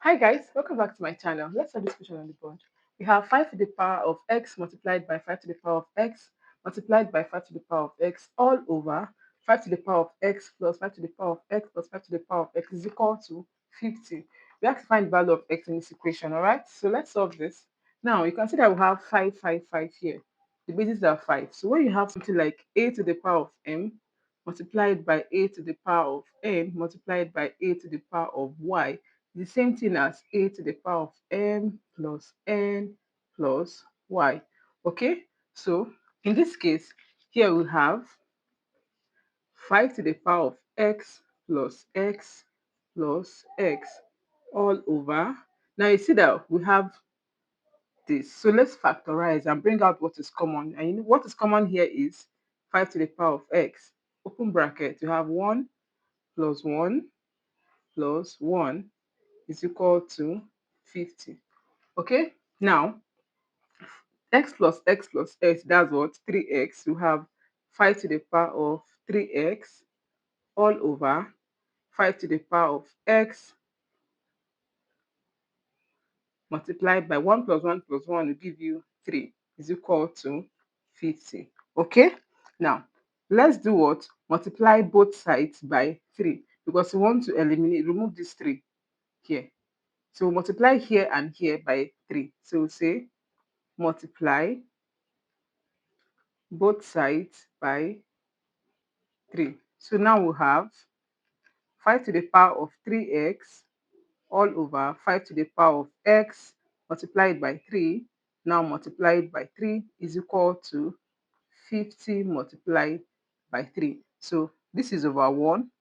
Hi guys, welcome back to my channel. Let's solve this question on the board. We have 5 to the power of x multiplied by 5 to the power of x multiplied by 5 to the power of x all over 5 to the power of x plus 5 to the power of x plus 5 to the power of x is equal to 50. We have to find the value of x in this equation, all right? So let's solve this. Now you can see that we have 5, 5, 5 here. The bases are 5. So when you have something like a to the power of m multiplied by a to the power of n multiplied by a to the power of y, the same thing as a to the power of m plus n plus y. Okay, so in this case, here we have 5 to the power of x plus x plus x all over. Now you see that we have this. So let's factorize and bring out what is common. And you know what is common here is 5 to the power of x. Open bracket, you have 1 plus 1 plus 1 is equal to 50. Okay, now x plus x plus x, that's what 3x. You have 5 to the power of 3x all over 5 to the power of x multiplied by 1 plus 1 plus 1 will give you 3 is equal to 50. Okay, now let's do what? Multiply both sides by 3 because we want to remove this 3 here. So multiply here and here by 3. So we'll say multiply both sides by 3. So now we have 5 to the power of 3x all over 5 to the power of x multiplied by 3. Now multiplied by 3 is equal to 50 multiplied by 3. So this is over 1.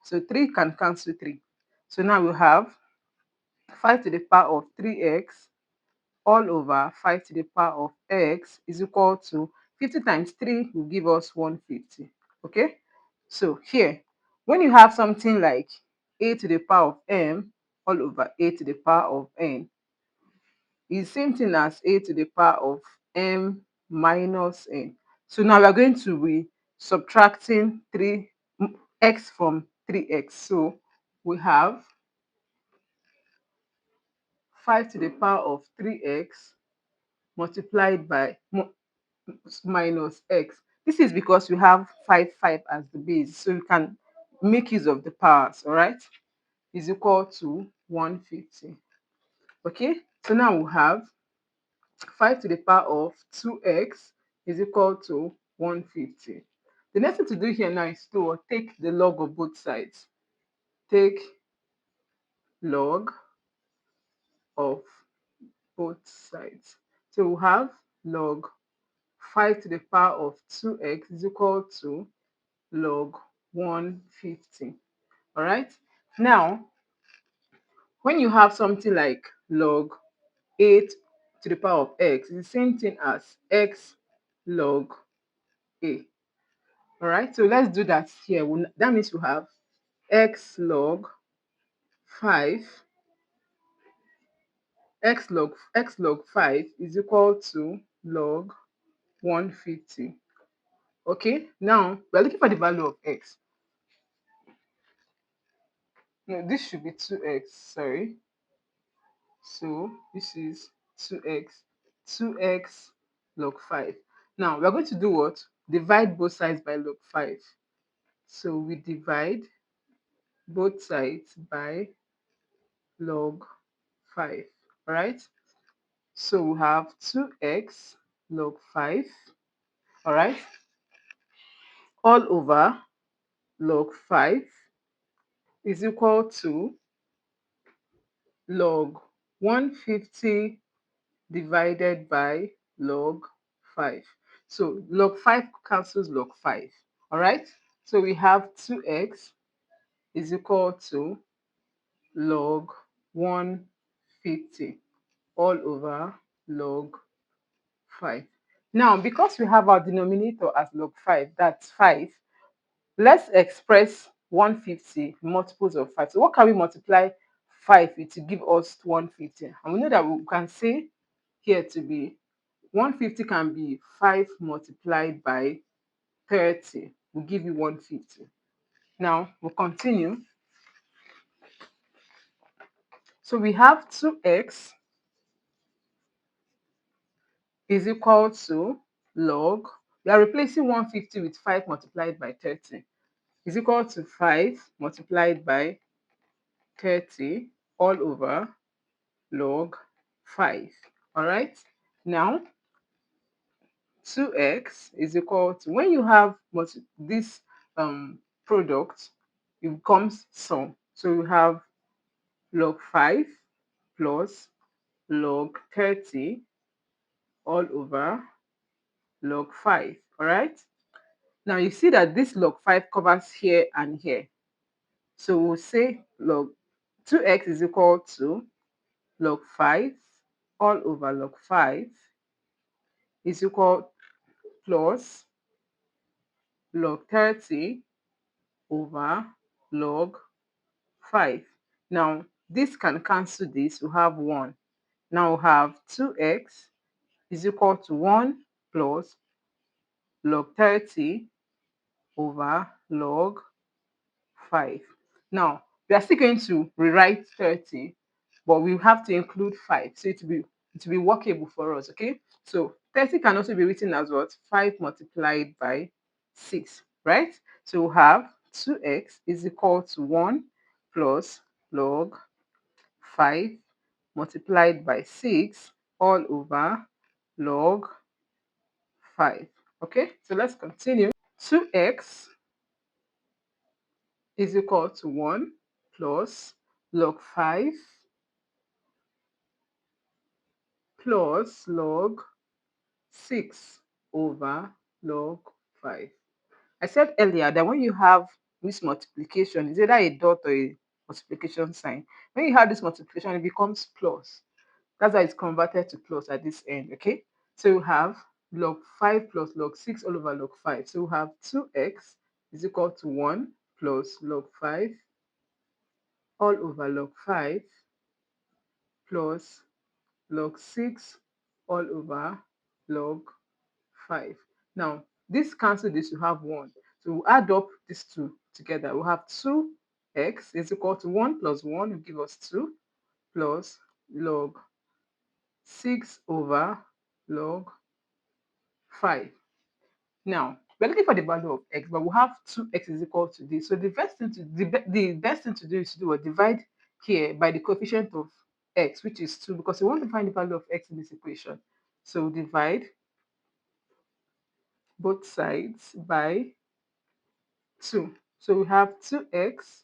So 3 can cancel 3. So now we have 5 to the power of 3x all over 5 to the power of x is equal to 50 times 3 will give us 150. Okay, so here when you have something like a to the power of m all over a to the power of n is same thing as a to the power of m minus n. So now we are going to be subtracting 3x from 3x. So we have 5 to the power of 3x multiplied by minus x. This is because we have 5, 5 as the base, so we can make use of the powers, all right? Is equal to 150. Okay, so now we have 5 to the power of 2x is equal to 150. The next thing to do here now is to take the log of both sides. Take log of both sides. So we have log 5 to the power of 2x is equal to log 150. All right. Now, when you have something like log 8 to the power of x, it's the same thing as x log a. All right. So let's do that here. That means we have x log 5, x log 5 is equal to log 150. Okay. Now we're looking for the value of x. No, this should be 2x. Sorry. So this is 2x, 2x log 5. Now we're going to do what? Divide both sides by log 5. So we divide both sides by log 5. All right. So we have 2x log 5. All right. All over log 5 is equal to log 150 divided by log 5. So log 5 cancels log 5. All right. So we have 2x is equal to log 150 all over log 5. Now, because we have our denominator as log 5, that's 5, let's express 150 multiples of 5. So what can we multiply 5 with to give us 150? And we know that we can say here to be 150 can be 5 multiplied by 30 will give you 150. Now we'll continue. So we have 2x is equal to log. We are replacing 150 with 5 multiplied by 30 is equal to 5 multiplied by 30 all over log 5. All right. Now 2x is equal to, when you have this product, it becomes sum. So you have log 5 plus log 30 all over log 5. All right. Now you see that this log 5 covers here and here. So we'll say log 2x is equal to log 5 all over log 5 is equal plus log 30 over log 5. Now this can cancel this, we have 1. Now we have 2x is equal to 1 plus log 30 over log 5. Now we are still going to rewrite 30, but we have to include 5, so it will be workable for us. Okay, so 30 can also be written as what? 5 multiplied by 6, right? So we have 2x is equal to 1 plus log 5 multiplied by 6 all over log 5. Okay, so let's continue. 2x is equal to 1 plus log 5 plus log 6 over log 5. I said earlier that when you have this multiplication, it's either a dot or a multiplication sign. When you have this multiplication, it becomes plus. That's why it's converted to plus at this end. Okay, so we have log 5 plus log 6 all over log 5. So we have 2x is equal to 1 plus log 5 all over log 5 plus log 6 all over log 5. Now, this cancel this, you have 1. So we'll add up these two together. We'll have 2x is equal to 1 plus 1 will give us 2 plus log 6 over log 5. Now, we're looking for the value of x, but we have 2x is equal to this. So the best thing to the best thing to do is to do a divide here by the coefficient of x, which is 2, because we want to find the value of x in this equation. So divide both sides by 2. So we have 2x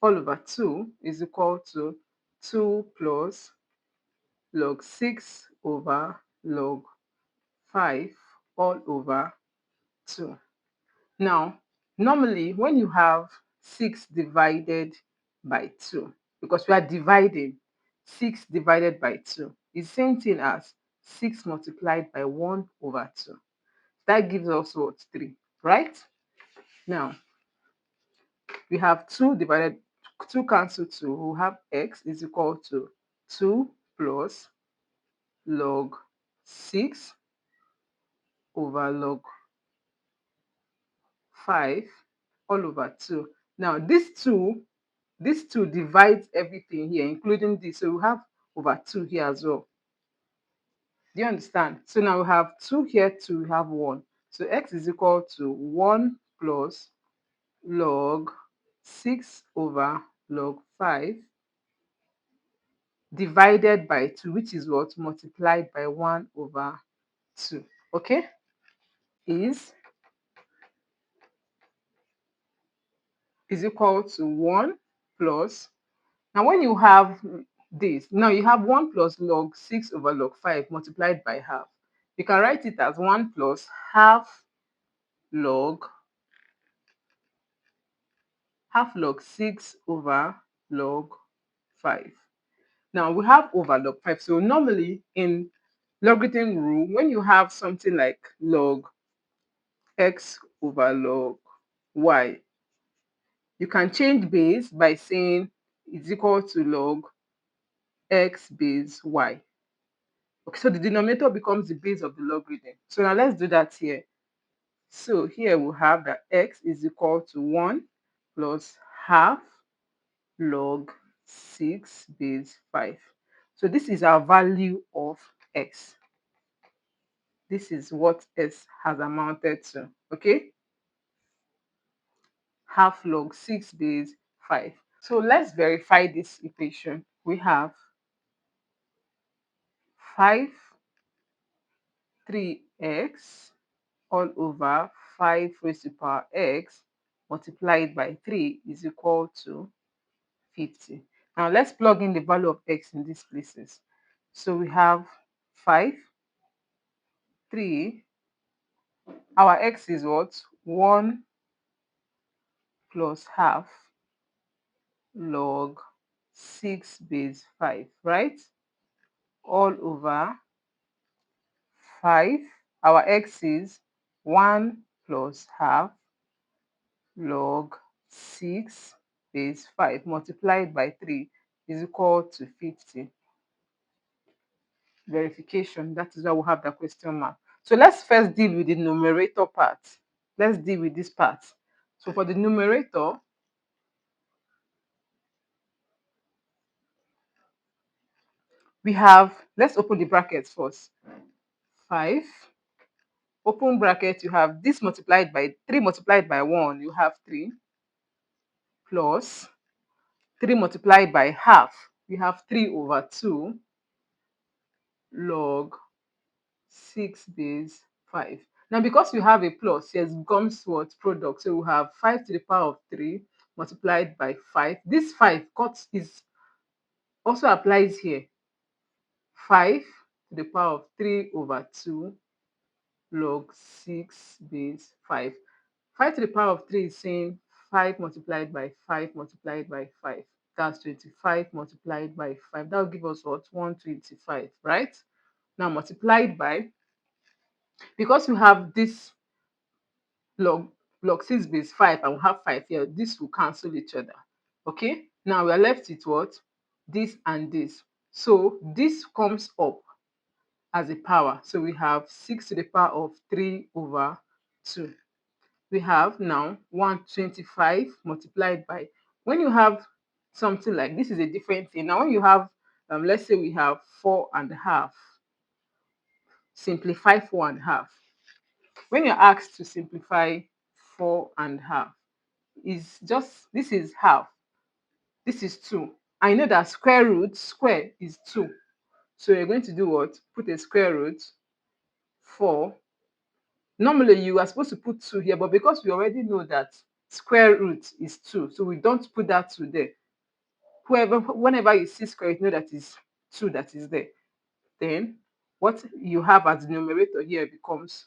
all over 2 is equal to 2 plus log 6 over log 5 all over 2. Now, normally when you have 6 divided by 2, because we are dividing 6 divided by 2, is the same thing as 6 multiplied by 1 over 2. That gives us what? 3, right? Now, we have 2 divided, 2 cancel 2, we have x is equal to 2 plus log 6 over log 5 all over 2. Now this two divides everything here, including this. So we have over 2 here as well. Do you understand? So now we have 2 here, 2, we have 1. So x is equal to 1 plus log 6 over log 5 divided by 2, which is what? Multiplied by 1 over 2. Okay? Is equal to 1 plus. Now, when you have this, now you have 1 plus log 6 over log 5 multiplied by half. You can write it as 1 plus log half log 6 over log 5. Now we have over log 5. So normally in logarithm rule, when you have something like log x over log y, you can change base by saying it's equal to log x base y. Okay, so the denominator becomes the base of the logarithm. So now let's do that here. So here we have that x is equal to 1 plus half log 6 base 5. So this is our value of x. This is what s has amounted to. Okay, half log 6 base 5. So let's verify this equation. We have 5 3x all over 5 raised to the power x multiplied by 3 is equal to 50. Now let's plug in the value of x in these places. So we have 5, 3. Our x is what? 1 plus half log 6 base 5, right? All over 5. Our x is 1 plus half log 6 base 5 multiplied by 3 is equal to 50. Verification, that is why we have the question mark. So let's first deal with the numerator part. Let's deal with this part. So for the numerator, we have, let's open the brackets first. 5, open bracket, you have this multiplied by 3 multiplied by 1, you have 3, plus 3 multiplied by half, you have 3 over 2 log 6 base 5. Now, because we have a plus, here becomes what? Product. So we have 5 to the power of 3 multiplied by 5. This 5 cut is also applies here. 5 to the power of 3 over 2 log 6 base 5. 5 to the power of 3 is saying 5 multiplied by 5 multiplied by 5. That's 25 multiplied by 5. That will give us what? 125, right? Now multiplied by, because we have this log 6 base 5 and we have 5 here, this will cancel each other. Okay, now we are left with what? This and this. So this comes up as a power. So we have 6 to the power of 3 over 2. We have now 125 multiplied by, when you have something like this is a different thing. Now when you have, let's say we have 4.5, simplify 4.5. When you're asked to simplify 4.5, is just, this is half, this is 2. I know that square is 2. So you're going to do what? Put a square root 4. Normally you are supposed to put 2 here, but because we already know that square root is 2, so we don't put that 2 there. Whenever you see square, you know that is 2 that is there. Then what you have as the numerator here becomes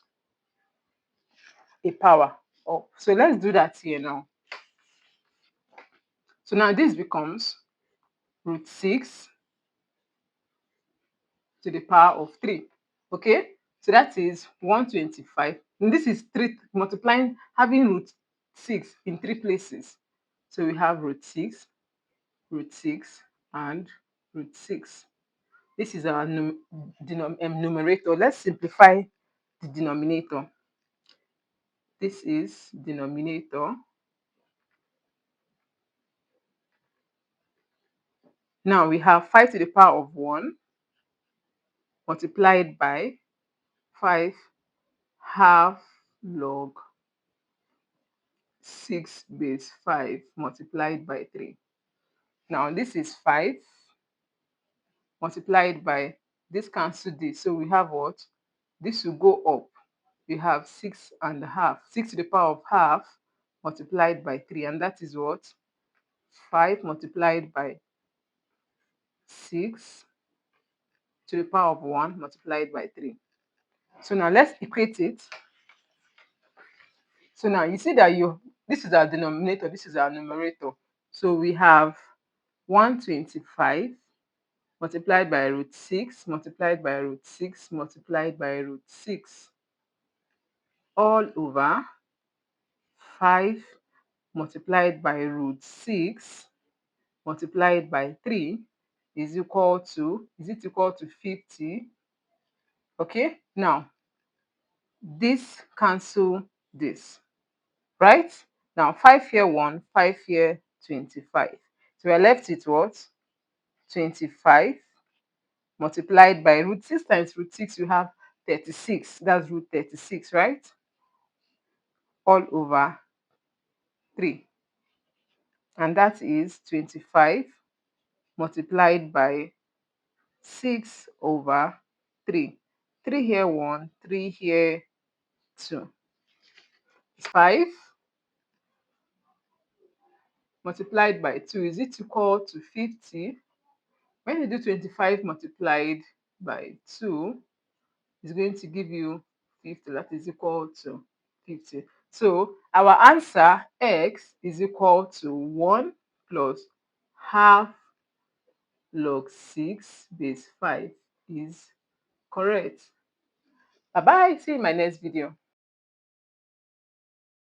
a power up. So let's do that here now. So now this becomes root 6 to the power of 3. Okay, so that is 125. And this is 3 multiplying, having root 6 in 3 places. So we have root 6, and root 6. This is our numerator. Let's simplify the denominator. This is denominator. Now we have 5 to the power of 1 multiplied by 5 half log 6 base 5 multiplied by 3. Now this is 5 multiplied by, this cancel this. So we have what? This will go up. We have 6.5. 6 to the power of half multiplied by 3. And that is what? 5 multiplied by 6 to the power of 1 multiplied by 3. So now let's equate it. So now you see that this is our denominator, this is our numerator. So we have 125 multiplied by root 6 multiplied by root 6 multiplied by root 6 all over 5 multiplied by root 6 multiplied by 3 is equal to, is it equal to 50? Okay, now this cancel this, right? Now 5 here 1, 5 here 25. So we're left with what? 25 multiplied by root 6 times root 6, you have 36. That's root 36, right? All over 3. And that is 25 multiplied by 6 over 3. 3 here 1, 3 here 2. 5 multiplied by 2, is it equal to 50? When you do 25 multiplied by 2, it's going to give you 50. That is equal to 50. So our answer x is equal to 1 plus half log 6 base 5 is correct. Bye bye. See you in my next video.